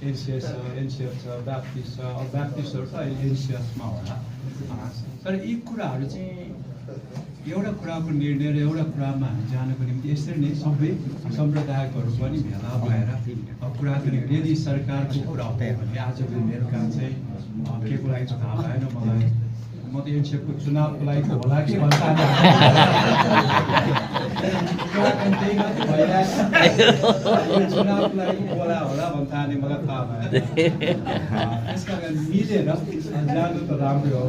एनसिएस छ, एनसिएफ छ, ब्याप्टिस्ट छ। अब ब्याप्टिस्टहरू त अहिले एनसिएसमा होला। तर यी कुराहरू चाहिँ एउटा कुराको निर्णय र एउटा कुरामा हामी जानको निम्ति यसरी नै सबै सम्प्रदायकहरू पनि भेला भएर कुरा गर्ने। यदि सरकारको कुरा हो भने आजको मेरो काम चाहिँ के को लागि थाहा भएन मलाई। म त एनसिएफको चुनावको लागि होला कि भन्छ त्यही मात्रै भइरहेछ। चुनावको लागि बोला होला भन्ने मलाई थाहा भएन। त्यस कारण मिलेर जानु त राम्रै हो।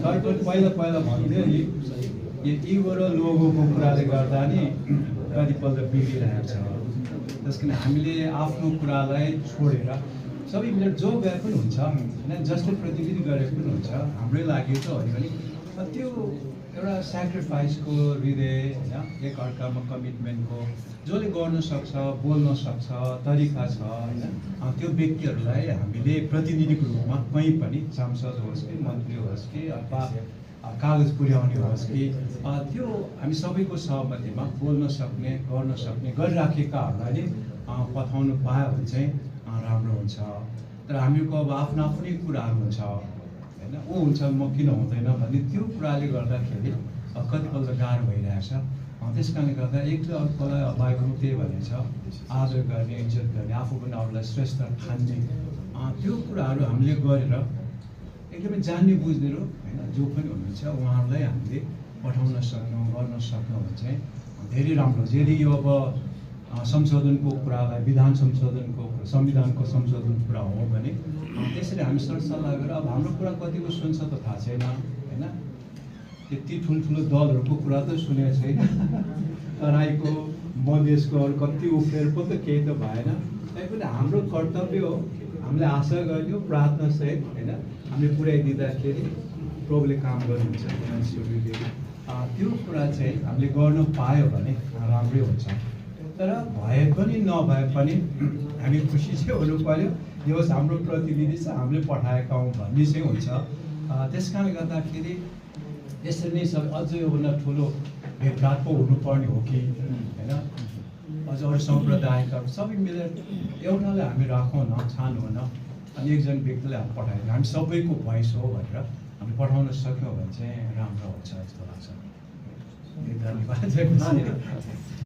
तर पनि पहिला भन्थ्यो नि इगो र लोगोको कुराले गर्दा नि कतिपल्ट बिग्रिरहेको छ। त्यस कारण हामीले आफ्नो कुरालाई छोडेर सबै मिलेर जो गए पनि हुन्छ होइन, जसले प्रतिनिधि गरेको पनि हुन्छ, हाम्रै लागि त होइन भने त्यो एउटा सेक्रिफाइसको हृदय होइन, एकअर्कामा कमिटमेन्टको जसले गर्न सक्छ, बोल्न सक्छ, तरिका छ होइन, त्यो व्यक्तिहरूलाई हामीले प्रतिनिधिको रूपमा कहीँ पनि सांसद होस् कि मन्त्री होस् कि अथवा कागज पुर्याउने होस् कि त्यो हामी सबैको सहमतिमा बोल्न सक्ने, गर्न सक्ने, गरिराखेकाहरूलाई नै पठाउनु पायो भने चाहिँ राम्रो हुन्छ। तर हामीको अब आफ्नो आफ्नै कुराहरू हुन्छ होइन, ऊ हुन्छ म किन हुँदैन भन्ने त्यो कुराले गर्दाखेरि कतिपल्ट गाह्रो भइरहेछ। त्यस कारणले गर्दा एकले अर्कोलाई बाइबलमा त्यही भनेको छ, आदर गर्ने, इज्जत गर्ने, आफू पनि अरूलाई श्रेष्ठ ठान्ने, त्यो कुराहरू हामीले गरेर एकदमै जान्ने बुझ्नेहरू होइन जो पनि हुनुहुन्छ उहाँहरूलाई हामीले पठाउन सक्नु, गर्न सक्नु भने चाहिँ धेरै राम्रो हुन्छ। यदि यो अब संशोधनको कुरालाई विधान संशोधनको, संविधानको संशोधन कुरा हो भने त्यसरी हामी सरसल्लाह गरेर अब हाम्रो कुरा कतिको सुन्छ त थाहा छैन होइन, त्यति ठुल्ठुलो दलहरूको कुरा त सुनेको छैन, तराईको मधेसको अरू कति उफ्रेर पो त केही त भएन। तैपनि हाम्रो कर्तव्य हो, हामीले आशा गर्यो प्रार्थनासहित होइन, हामीले पुर्याइदिँदाखेरि प्रभुले काम गर्नुहुन्छ। त्यो कुरा चाहिँ हामीले गर्न पायो भने राम्रै हुन्छ। तर भए पनि नभए पनि हामी खुसी चाहिँ हुनु पर्यो, यो होस् हाम्रो प्रतिनिधि छ, हामीले पठाएका हौँ भन्ने चाहिँ हुन्छ। त्यस कारणले गर्दाखेरि यसरी नै सब अझ योभन्दा ठुलो भेटघाट पो हुनुपर्ने हो कि होइन, अझ अरू सम्प्रदायका सबै मिलेर एउटालाई हामी राखौँ न, छानौँ न, अनि एकजना व्यक्तिलाई हामी पठाइदिउँ, हामी सबैको भोइस हो भनेर हामी पठाउन सक्यौँ भने चाहिँ राम्रो हुन्छ जस्तो लाग्छ। धन्यवाद।